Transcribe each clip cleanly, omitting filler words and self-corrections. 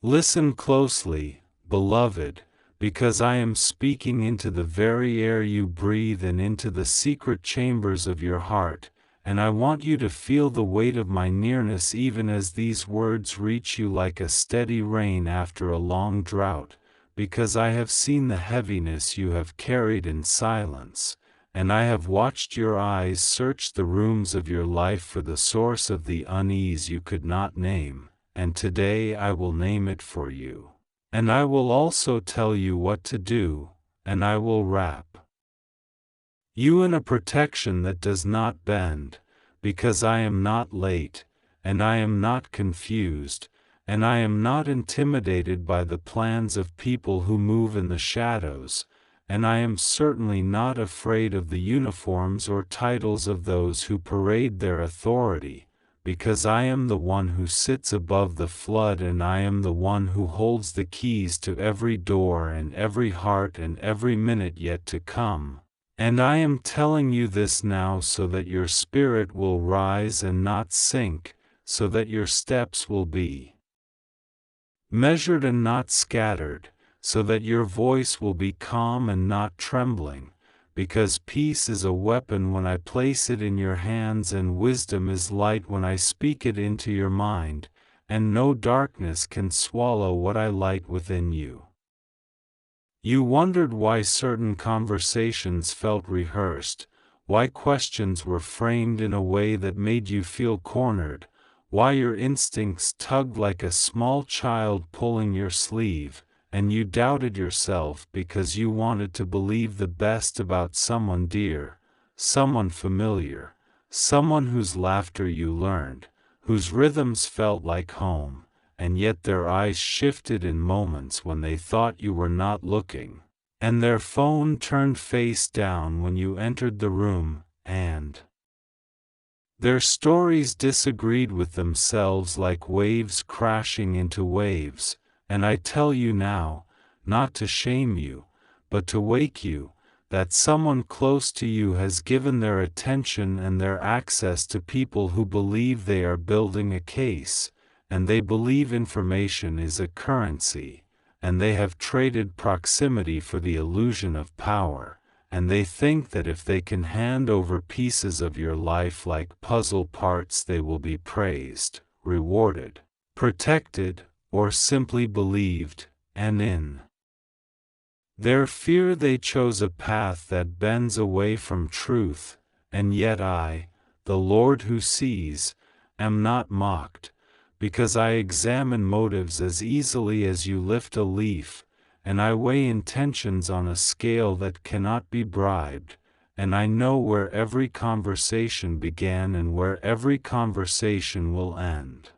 Listen closely, beloved, because I am speaking into the very air you breathe and into the secret chambers of your heart, and I want you to feel the weight of my nearness even as these words reach you like a steady rain after a long drought, because I have seen the heaviness you have carried in silence, and I have watched your eyes search the rooms of your life for the source of the unease you could not name, and today I will name it for you. And I will also tell you what to do, and I will wrap you in a protection that does not bend, because I am not late, and I am not confused, and I am not intimidated by the plans of people who move in the shadows, and I am certainly not afraid of the uniforms or titles of those who parade their authority, because I am the one who sits above the flood, and I am the one who holds the keys to every door and every heart and every minute yet to come. And I am telling you this now so that your spirit will rise and not sink, so that your steps will be measured and not scattered, so that your voice will be calm and not trembling, because peace is a weapon when I place it in your hands, and wisdom is light when I speak it into your mind, and no darkness can swallow what I light within you. You wondered why certain conversations felt rehearsed, why questions were framed in a way that made you feel cornered, why your instincts tugged like a small child pulling your sleeve, and you doubted yourself because you wanted to believe the best about someone dear, someone familiar, someone whose laughter you learned, whose rhythms felt like home, and yet their eyes shifted in moments when they thought you were not looking, and their phone turned face down when you entered the room, and their stories disagreed with themselves like waves crashing into waves. And I tell you now, not to shame you, but to wake you, that someone close to you has given their attention and their access to people who believe they are building a case, and they believe information is a currency, and they have traded proximity for the illusion of power, and they think that if they can hand over pieces of your life like puzzle parts, they will be praised, rewarded, protected, or simply believed, and in their fear they chose a path that bends away from truth. And yet I, the Lord who sees, am not mocked, because I examine motives as easily as you lift a leaf, and I weigh intentions on a scale that cannot be bribed, and I know where every conversation began and where every conversation will end.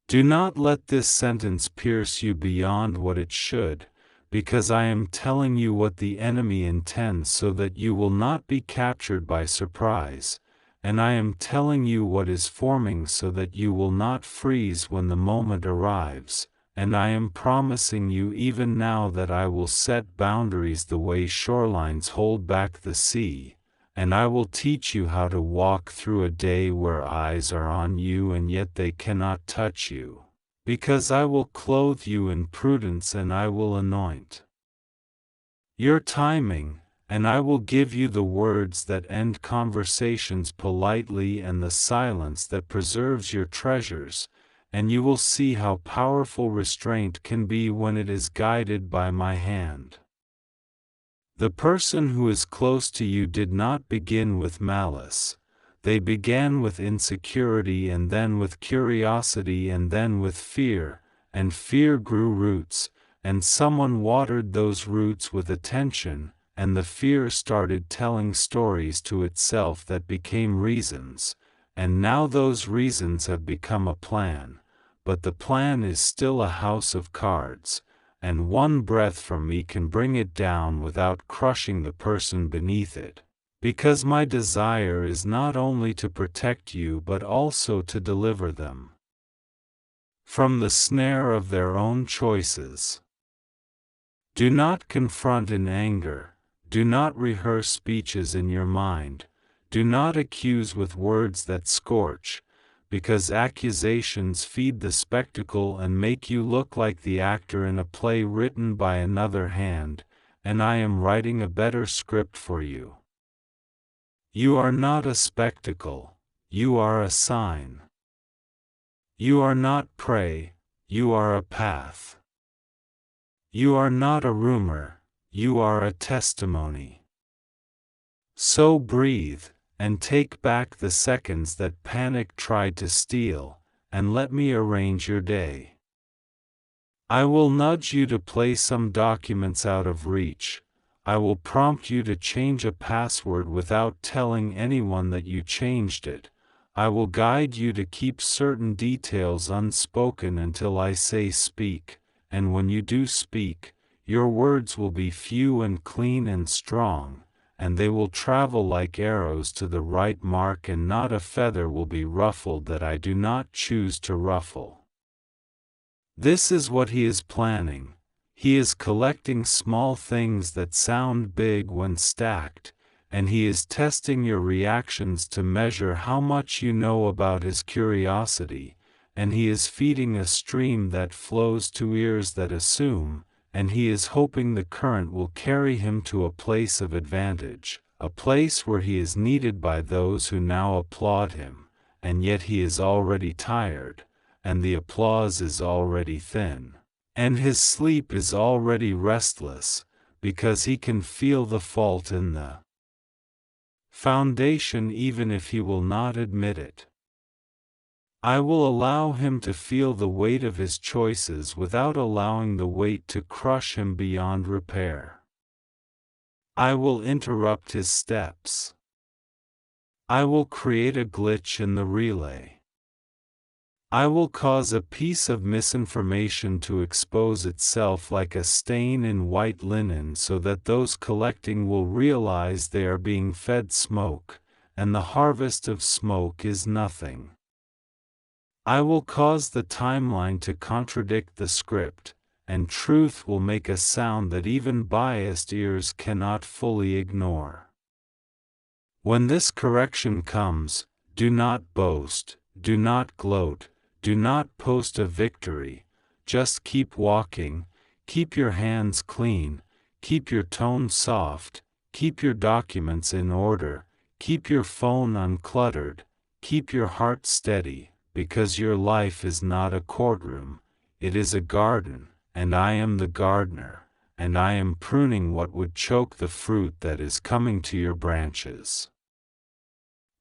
Do not let this sentence pierce you beyond what it should, because I am telling you what the enemy intends so that you will not be captured by surprise, and I am telling you what is forming so that you will not freeze when the moment arrives, and I am promising you even now that I will set boundaries the way shorelines hold back the sea, and I will teach you how to walk through a day where eyes are on you and yet they cannot touch you, because I will clothe you in prudence and I will anoint your timing, and I will give you the words that end conversations politely and the silence that preserves your treasures, and you will see how powerful restraint can be when it is guided by my hand. The person who is close to you did not begin with malice. They began with insecurity and then with curiosity and then with fear, and fear grew roots, and someone watered those roots with attention, and the fear started telling stories to itself that became reasons, and now those reasons have become a plan, but the plan is still a house of cards, and one breath from me can bring it down without crushing the person beneath it, because my desire is not only to protect you but also to deliver them from the snare of their own choices. Do not confront in anger, do not rehearse speeches in your mind, do not accuse with words that scorch, because accusations feed the spectacle and make you look like the actor in a play written by another hand, and I am writing a better script for you. You are not a spectacle, you are a sign. You are not prey, you are a path. You are not a rumor, you are a testimony. So breathe, and take back the seconds that panic tried to steal, and let me arrange your day. I will nudge you to play some documents out of reach. I will prompt you to change a password without telling anyone that you changed it. I will guide you to keep certain details unspoken until I say speak, and when you do speak, your words will be few and clean and strong, and they will travel like arrows to the right mark, and not a feather will be ruffled that I do not choose to ruffle. This is what he is planning. He is collecting small things that sound big when stacked, and he is testing your reactions to measure how much you know about his curiosity, and he is feeding a stream that flows to ears that assume, and he is hoping the current will carry him to a place of advantage, a place where he is needed by those who now applaud him, and yet he is already tired, and the applause is already thin, and his sleep is already restless, because he can feel the fault in the foundation even if he will not admit it. I will allow him to feel the weight of his choices without allowing the weight to crush him beyond repair. I will interrupt his steps. I will create a glitch in the relay. I will cause a piece of misinformation to expose itself like a stain in white linen so that those collecting will realize they are being fed smoke, and the harvest of smoke is nothing. I will cause the timeline to contradict the script, and truth will make a sound that even biased ears cannot fully ignore. When this correction comes, do not boast, do not gloat, do not post a victory, just keep walking, keep your hands clean, keep your tone soft, keep your documents in order, keep your phone uncluttered, keep your heart steady, because your life is not a courtroom, it is a garden, and I am the gardener, and I am pruning what would choke the fruit that is coming to your branches.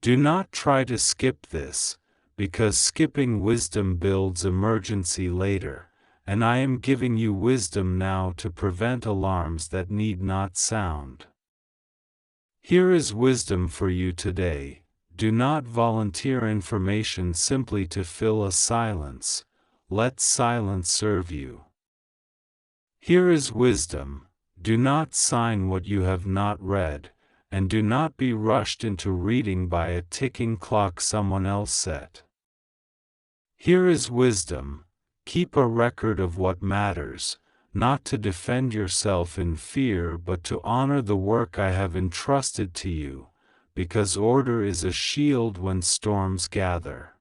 Do not try to skip this, because skipping wisdom builds emergency later, and I am giving you wisdom now to prevent alarms that need not sound. Here is wisdom for you today. Do not volunteer information simply to fill a silence. Let silence serve you. Here is wisdom. Do not sign what you have not read, and do not be rushed into reading by a ticking clock someone else set. Here is wisdom. Keep a record of what matters, not to defend yourself in fear but to honor the work I have entrusted to you, because order is a shield when storms gather.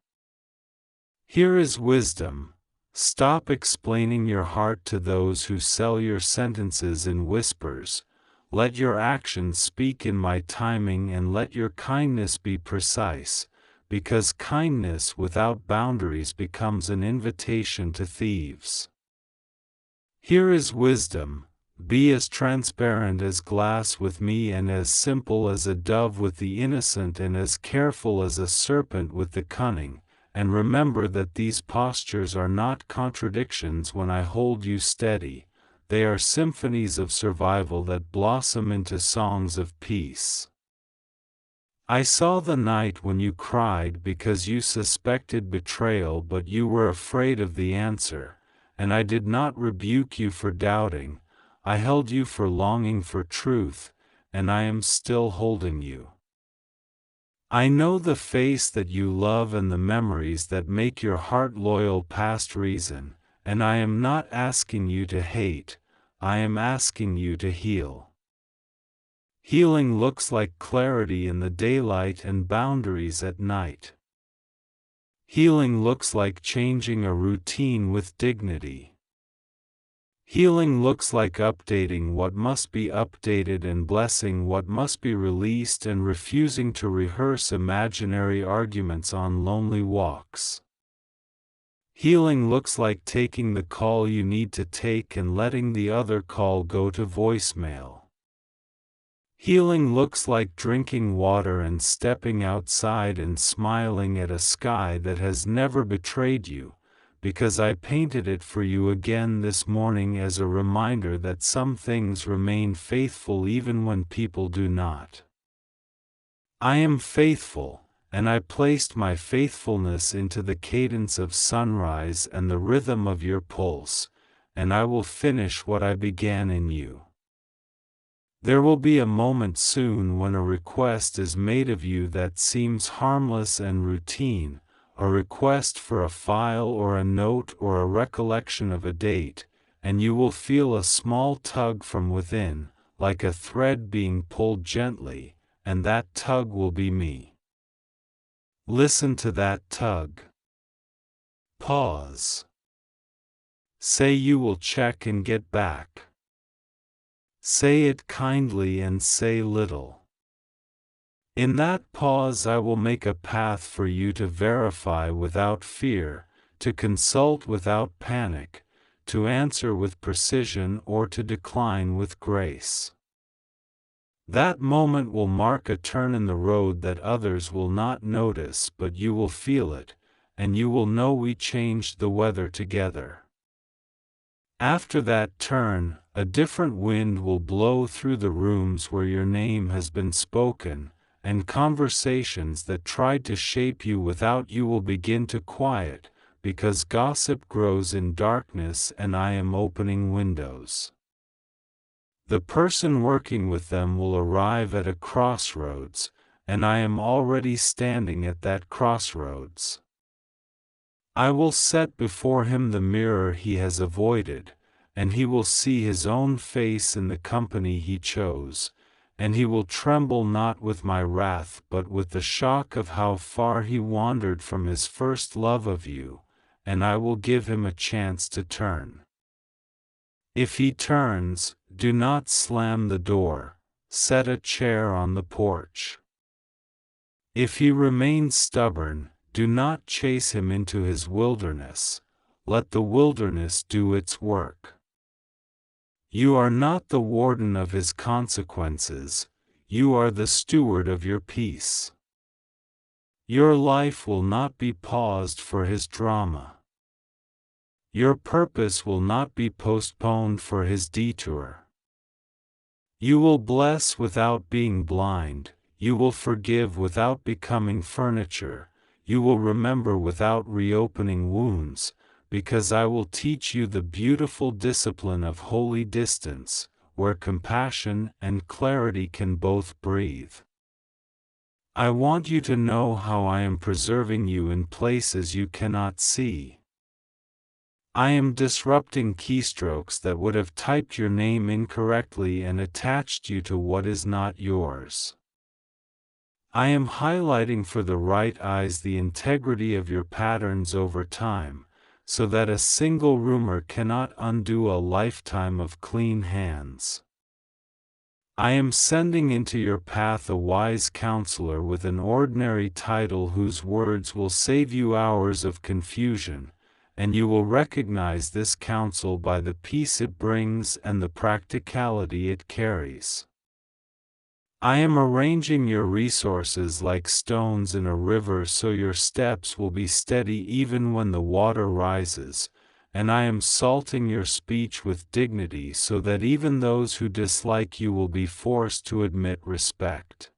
Here is wisdom. Stop explaining your heart to those who sell your sentences in whispers. Let your actions speak in my timing, and let your kindness be precise, because kindness without boundaries becomes an invitation to thieves. Here is wisdom. Be as transparent as glass with me, and as simple as a dove with the innocent, and as careful as a serpent with the cunning, and remember that these postures are not contradictions when I hold you steady, they are symphonies of survival that blossom into songs of peace. I saw the night when you cried because you suspected betrayal but you were afraid of the answer, and I did not rebuke you for doubting. I held you for longing for truth, and I am still holding you. I know the face that you love and the memories that make your heart loyal past reason, and I am not asking you to hate, I am asking you to heal. Healing looks like clarity in the daylight and boundaries at night. Healing looks like changing a routine with dignity. Healing looks like updating what must be updated and blessing what must be released and refusing to rehearse imaginary arguments on lonely walks. Healing looks like taking the call you need to take and letting the other call go to voicemail. Healing looks like drinking water and stepping outside and smiling at a sky that has never betrayed you, because I painted it for you again this morning as a reminder that some things remain faithful even when people do not. I am faithful, and I placed my faithfulness into the cadence of sunrise and the rhythm of your pulse, and I will finish what I began in you. There will be a moment soon when a request is made of you that seems harmless and routine, a request for a file or a note or a recollection of a date, and you will feel a small tug from within, like a thread being pulled gently, and that tug will be me. Listen to that tug. Pause. Say you will check and get back. Say it kindly and say little. In that pause I will make a path for you to verify without fear, to consult without panic, to answer with precision or to decline with grace. That moment will mark a turn in the road that others will not notice, but you will feel it, and you will know we changed the weather together. After that turn, a different wind will blow through the rooms where your name has been spoken, and conversations that tried to shape you without you will begin to quiet, because gossip grows in darkness and I am opening windows. The person working with them will arrive at a crossroads, and I am already standing at that crossroads. I will set before him the mirror he has avoided, and he will see his own face in the company he chose, and he will tremble not with my wrath but with the shock of how far he wandered from his first love of you, and I will give him a chance to turn. If he turns, do not slam the door, set a chair on the porch. If he remains stubborn, do not chase him into his wilderness, let the wilderness do its work. You are not the warden of his consequences, you are the steward of your peace. Your life will not be paused for his drama. Your purpose will not be postponed for his detour. You will bless without being blind, you will forgive without becoming furniture, you will remember without reopening wounds, because I will teach you the beautiful discipline of holy distance, where compassion and clarity can both breathe. I want you to know how I am preserving you in places you cannot see. I am disrupting keystrokes that would have typed your name incorrectly and attached you to what is not yours. I am highlighting for the right eyes the integrity of your patterns over time, so that a single rumor cannot undo a lifetime of clean hands. I am sending into your path a wise counselor with an ordinary title whose words will save you hours of confusion, and you will recognize this counsel by the peace it brings and the practicality it carries. I am arranging your resources like stones in a river so your steps will be steady even when the water rises, and I am salting your speech with dignity so that even those who dislike you will be forced to admit respect.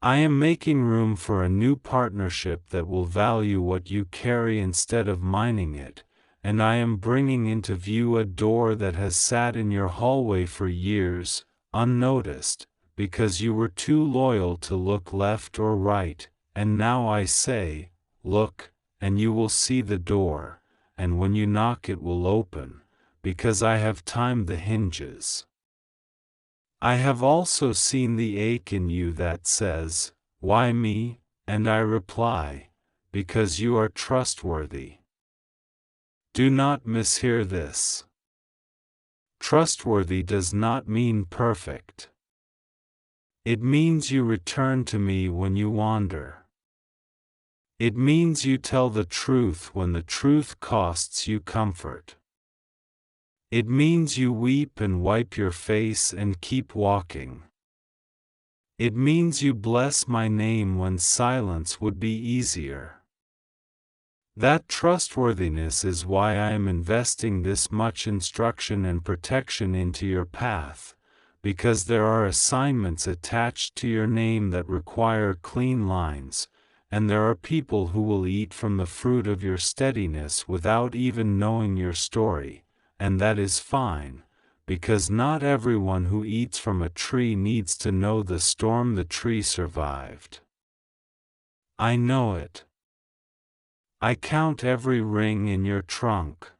I am making room for a new partnership that will value what you carry instead of mining it, and I am bringing into view a door that has sat in your hallway for years, unnoticed, because you were too loyal to look left or right, and now I say, look, and you will see the door, and when you knock it will open, because I have timed the hinges. I have also seen the ache in you that says, why me? And I reply, because you are trustworthy. Do not mishear this. Trustworthy does not mean perfect. It means you return to me when you wander. It means you tell the truth when the truth costs you comfort. It means you weep and wipe your face and keep walking. It means you bless my name when silence would be easier. That trustworthiness is why I am investing this much instruction and protection into your path, because there are assignments attached to your name that require clean lines, and there are people who will eat from the fruit of your steadiness without even knowing your story, and that is fine, because not everyone who eats from a tree needs to know the storm the tree survived. I know it. I count every ring in your trunk.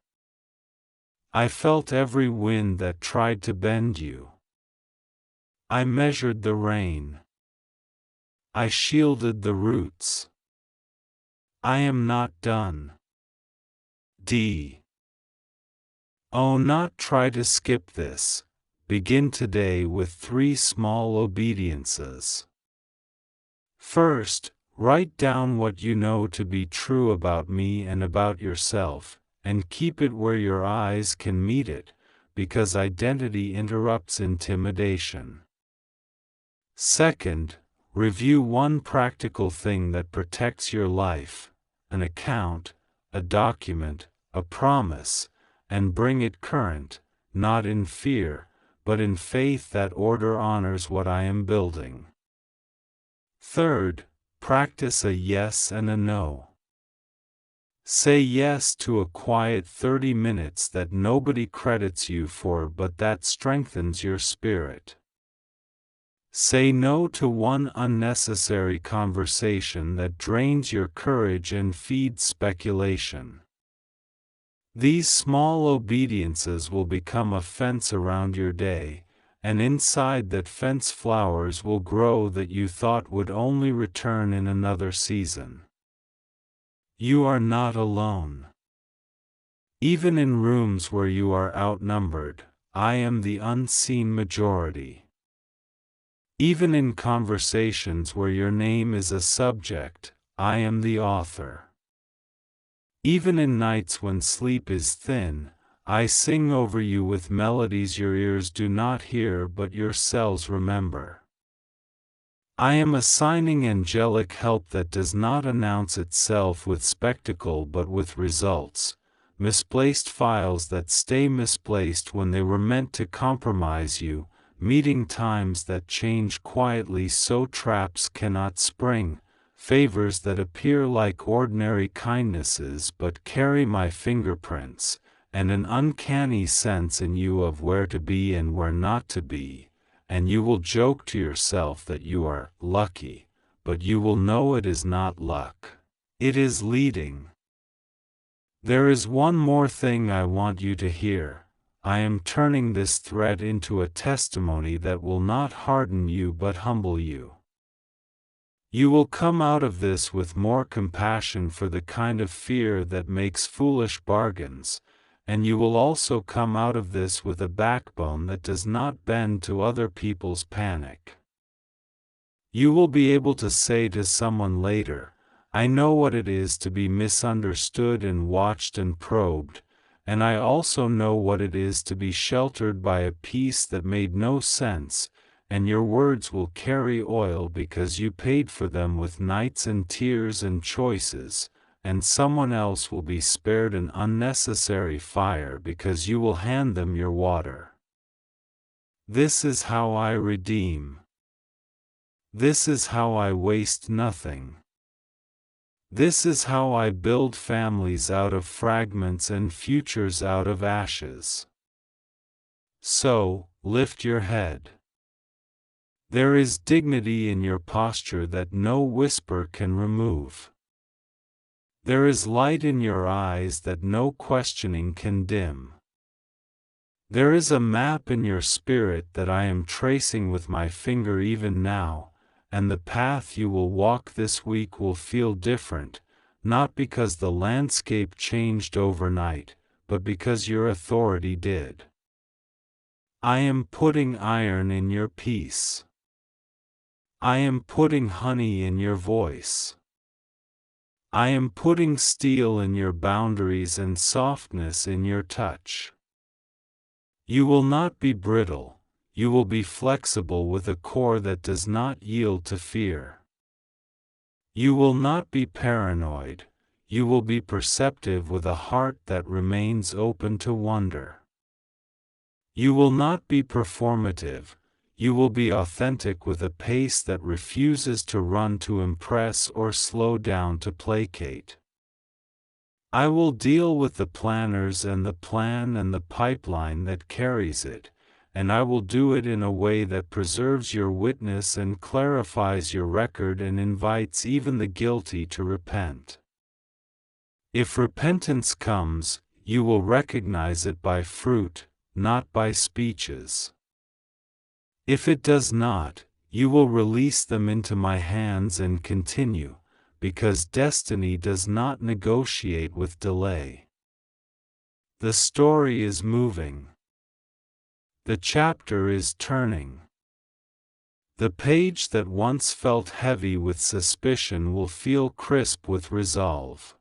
I felt every wind that tried to bend you. I measured the rain. I shielded the roots. I am not done. D. Oh, not try to skip this. Begin today with 3 small obediences. First, write down what you know to be true about me and about yourself, and keep it where your eyes can meet it, because identity interrupts intimidation. Second, review one practical thing that protects your life, an account, a document, a promise, and bring it current, not in fear, but in faith that order honors what I am building. Third, practice a yes and a no. Say yes to a quiet 30 minutes that nobody credits you for but that strengthens your spirit. Say no to one unnecessary conversation that drains your courage and feeds speculation. These small obediences will become a fence around your day, and inside that fence flowers will grow that you thought would only return in another season. You are not alone. Even in rooms where you are outnumbered, I am the unseen majority. Even in conversations where your name is a subject, I am the author. Even in nights when sleep is thin, I sing over you with melodies your ears do not hear but your cells remember. I am assigning angelic help that does not announce itself with spectacle but with results, misplaced files that stay misplaced when they were meant to compromise you, meeting times that change quietly so traps cannot spring, favors that appear like ordinary kindnesses but carry my fingerprints, and an uncanny sense in you of where to be and where not to be, and you will joke to yourself that you are lucky, but you will know it is not luck. It is leading. There is one more thing I want you to hear. I am turning this thread into a testimony that will not harden you but humble you. You will come out of this with more compassion for the kind of fear that makes foolish bargains, and you will also come out of this with a backbone that does not bend to other people's panic. You will be able to say to someone later, I know what it is to be misunderstood and watched and probed, and I also know what it is to be sheltered by a peace that made no sense, and your words will carry oil because you paid for them with nights and tears and choices, and someone else will be spared an unnecessary fire because you will hand them your water. This is how I redeem. This is how I waste nothing. This is how I build families out of fragments and futures out of ashes. So, lift your head. There is dignity in your posture that no whisper can remove. There is light in your eyes that no questioning can dim. There is a map in your spirit that I am tracing with my finger even now, and the path you will walk this week will feel different, not because the landscape changed overnight, but because your authority did. I am putting iron in your peace. I am putting honey in your voice. I am putting steel in your boundaries and softness in your touch. You will not be brittle, you will be flexible with a core that does not yield to fear. You will not be paranoid, you will be perceptive with a heart that remains open to wonder. You will not be performative, you will be authentic with a pace that refuses to run to impress or slow down to placate. I will deal with the planners and the plan and the pipeline that carries it, and I will do it in a way that preserves your witness and clarifies your record and invites even the guilty to repent. If repentance comes, you will recognize it by fruit, not by speeches. If it does not, you will release them into my hands and continue, because destiny does not negotiate with delay. The story is moving. The chapter is turning. The page that once felt heavy with suspicion will feel crisp with resolve.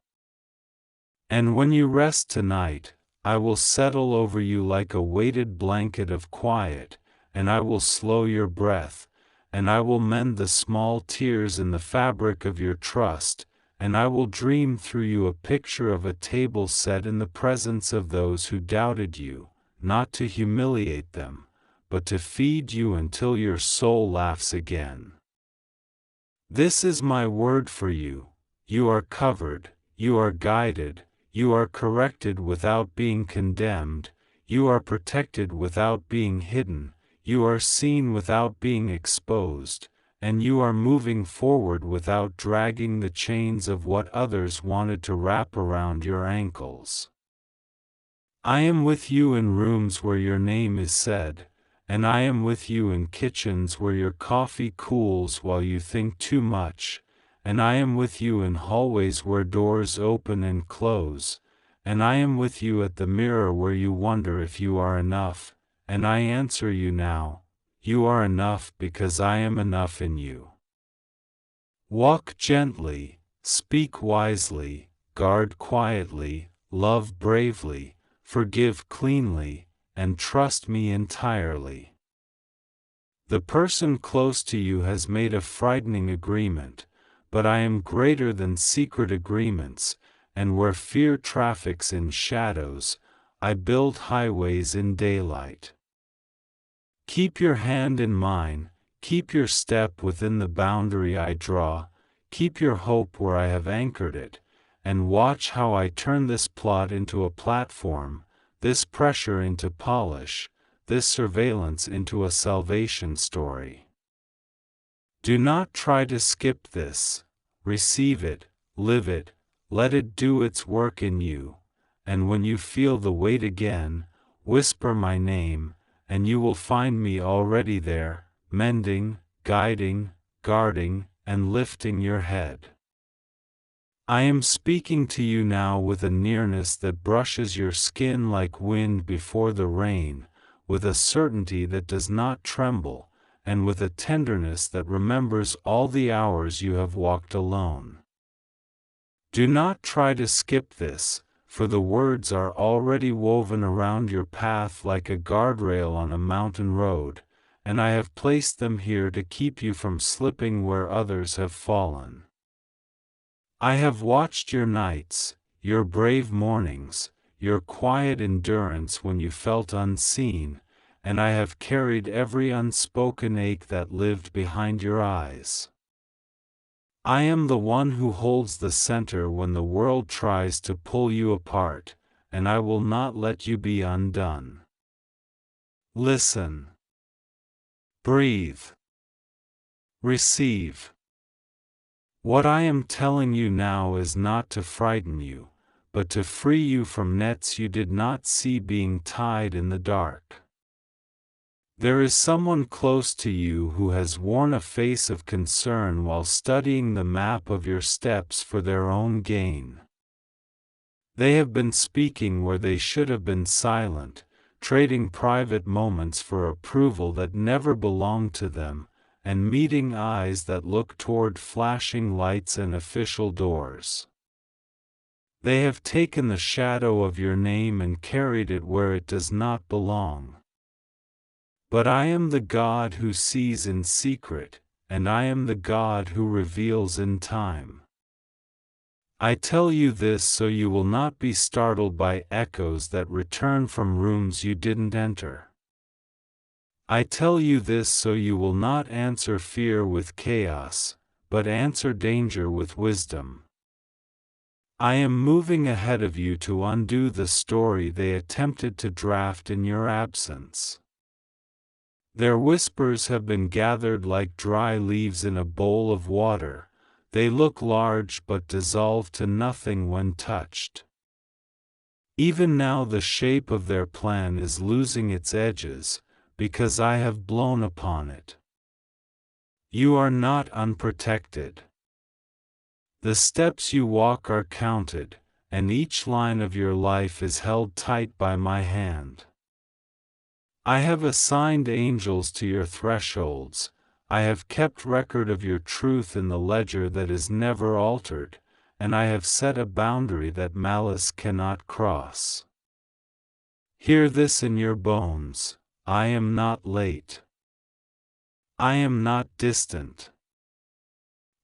And when you rest tonight, I will settle over you like a weighted blanket of quiet, and I will slow your breath, and I will mend the small tears in the fabric of your trust, and I will dream through you a picture of a table set in the presence of those who doubted you, not to humiliate them, but to feed you until your soul laughs again. This is my word for you: you are covered, you are guided, you are corrected without being condemned, you are protected without being hidden, you are seen without being exposed, and you are moving forward without dragging the chains of what others wanted to wrap around your ankles. I am with you in rooms where your name is said, and I am with you in kitchens where your coffee cools while you think too much, and I am with you in hallways where doors open and close, and I am with you at the mirror where you wonder if you are enough, and I answer you now: you are enough because I am enough in you. Walk gently, speak wisely, guard quietly, love bravely, forgive cleanly, and trust me entirely. The person close to you has made a frightening agreement, but I am greater than secret agreements, and where fear traffics in shadows, I build highways in daylight. Keep your hand in mine, keep your step within the boundary I draw, keep your hope where I have anchored it, and watch how I turn this plot into a platform, this pressure into polish, this surveillance into a salvation story. Do not try to skip this. Receive it, live it, let it do its work in you, and when you feel the weight again, whisper my name, and you will find me already there, mending, guiding, guarding, and lifting your head. I am speaking to you now with a nearness that brushes your skin like wind before the rain, with a certainty that does not tremble, and with a tenderness that remembers all the hours you have walked alone. Do not try to skip this, for the words are already woven around your path like a guardrail on a mountain road, and I have placed them here to keep you from slipping where others have fallen. I have watched your nights, your brave mornings, your quiet endurance when you felt unseen, and I have carried every unspoken ache that lived behind your eyes. I am the one who holds the center when the world tries to pull you apart, and I will not let you be undone. Listen. Breathe. Receive. What I am telling you now is not to frighten you, but to free you from nets you did not see being tied in the dark. There is someone close to you who has worn a face of concern while studying the map of your steps for their own gain. They have been speaking where they should have been silent, trading private moments for approval that never belonged to them, and meeting eyes that look toward flashing lights and official doors. They have taken the shadow of your name and carried it where it does not belong. But I am the God who sees in secret, and I am the God who reveals in time. I tell you this so you will not be startled by echoes that return from rooms you didn't enter. I tell you this so you will not answer fear with chaos, but answer danger with wisdom. I am moving ahead of you to undo the story they attempted to draft in your absence. Their whispers have been gathered like dry leaves in a bowl of water. They look large but dissolve to nothing when touched. Even now the shape of their plan is losing its edges, because I have blown upon it. You are not unprotected. The steps you walk are counted, and each line of your life is held tight by my hand. I have assigned angels to your thresholds. I have kept record of your truth in the ledger that is never altered, and I have set a boundary that malice cannot cross. Hear this in your bones: I am not late. I am not distant.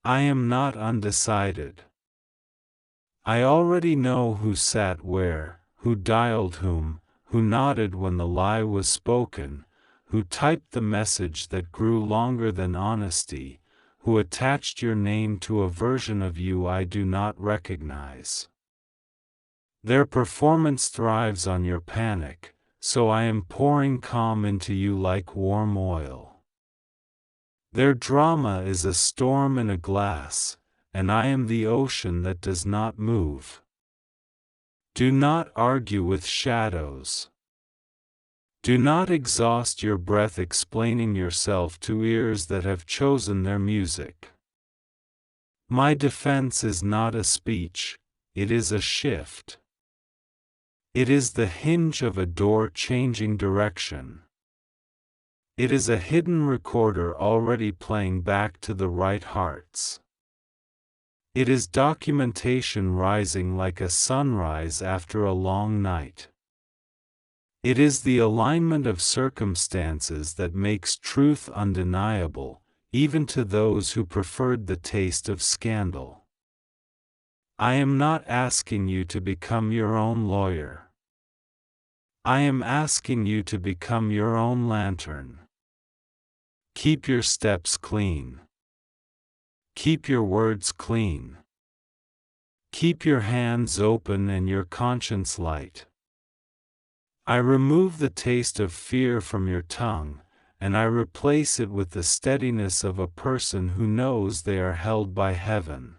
I am not undecided. I already know who sat where, who dialed whom, who nodded when the lie was spoken, who typed the message that grew longer than honesty, who attached your name to a version of you I do not recognize. Their performance thrives on your panic, so I am pouring calm into you like warm oil. Their drama is a storm in a glass, and I am the ocean that does not move. Do not argue with shadows. Do not exhaust your breath explaining yourself to ears that have chosen their music. My defense is not a speech, it is a shift. It is the hinge of a door changing direction. It is a hidden recorder already playing back to the right hearts. It is documentation rising like a sunrise after a long night. It is the alignment of circumstances that makes truth undeniable, even to those who preferred the taste of scandal. I am not asking you to become your own lawyer. I am asking you to become your own lantern. Keep your steps clean. Keep your words clean. Keep your hands open and your conscience light. I remove the taste of fear from your tongue, and I replace it with the steadiness of a person who knows they are held by heaven.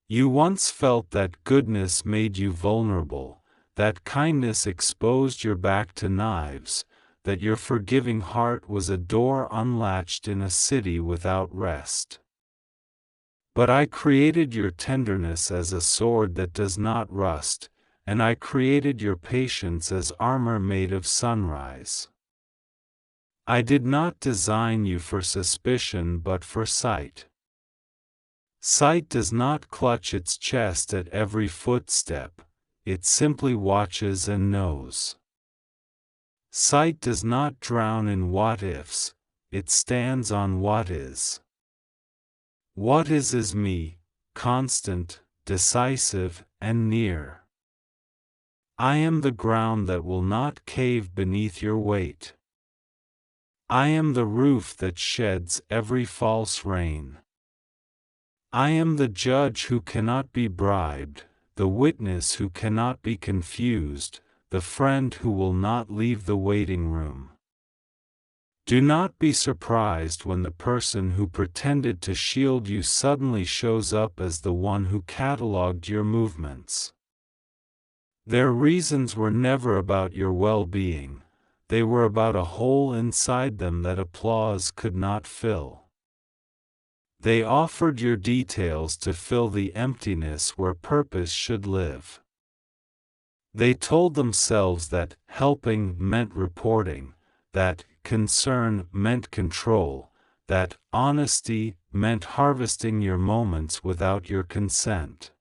You once felt that goodness made you vulnerable, that kindness exposed your back to knives, that your forgiving heart was a door unlatched in a city without rest. But I created your tenderness as a sword that does not rust, and I created your patience as armor made of sunrise. I did not design you for suspicion but for sight. Sight does not clutch its chest at every footstep, it simply watches and knows. Sight does not drown in what-ifs, it stands on what is. What is me, constant, decisive, and near. I am the ground that will not cave beneath your weight. I am the roof that sheds every false rain. I am the judge who cannot be bribed, the witness who cannot be confused, the friend who will not leave the waiting room. Do not be surprised when the person who pretended to shield you suddenly shows up as the one who catalogued your movements. Their reasons were never about your well-being, they were about a hole inside them that applause could not fill. They offered your details to fill the emptiness where purpose should live. They told themselves that helping meant reporting, that concern meant control, that honesty meant harvesting your moments without your consent.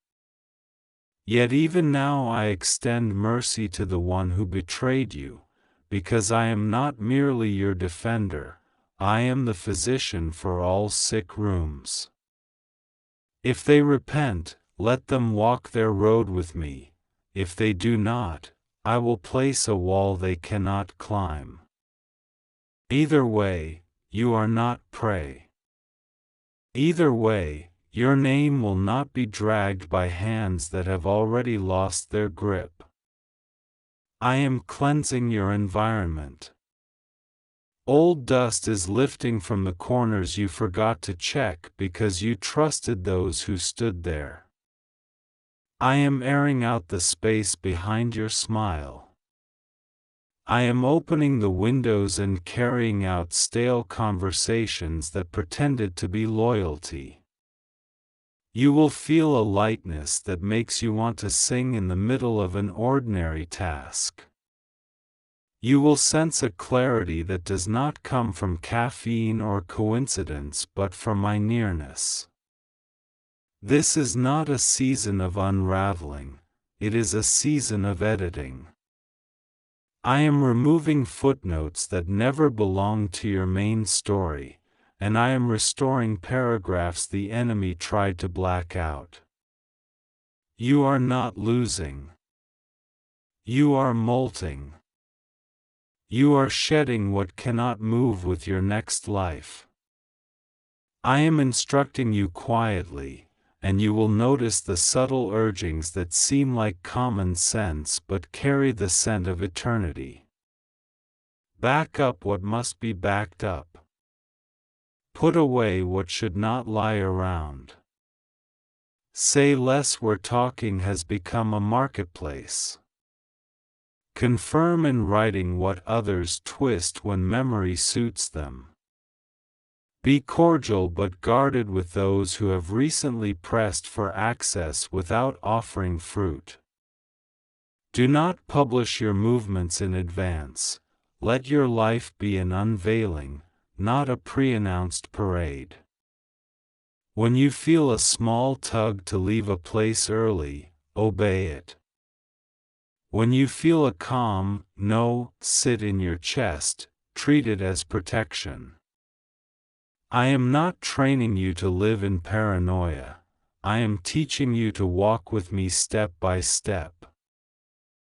Yet even now I extend mercy to the one who betrayed you, because I am not merely your defender, I am the physician for all sick rooms. If they repent, let them walk their road with me. If they do not, I will place a wall they cannot climb. Either way, you are not prey. Either way, your name will not be dragged by hands that have already lost their grip. I am cleansing your environment. Old dust is lifting from the corners you forgot to check because you trusted those who stood there. I am airing out the space behind your smile. I am opening the windows and carrying out stale conversations that pretended to be loyalty. You will feel a lightness that makes you want to sing in the middle of an ordinary task. You will sense a clarity that does not come from caffeine or coincidence but from my nearness. This is not a season of unraveling, it is a season of editing. I am removing footnotes that never belonged to your main story, and I am restoring paragraphs the enemy tried to black out. You are not losing. You are molting. You are shedding what cannot move with your next life. I am instructing you quietly, and you will notice the subtle urgings that seem like common sense but carry the scent of eternity. Back up what must be backed up. Put away what should not lie around. Say less where talking has become a marketplace. Confirm in writing what others twist when memory suits them. Be cordial but guarded with those who have recently pressed for access without offering fruit. Do not publish your movements in advance. Let your life be an unveiling, not a pre-announced parade. When you feel a small tug to leave a place early, obey it. When you feel a calm, no, sit in your chest, treat it as protection. I am not training you to live in paranoia. I am teaching you to walk with me step by step.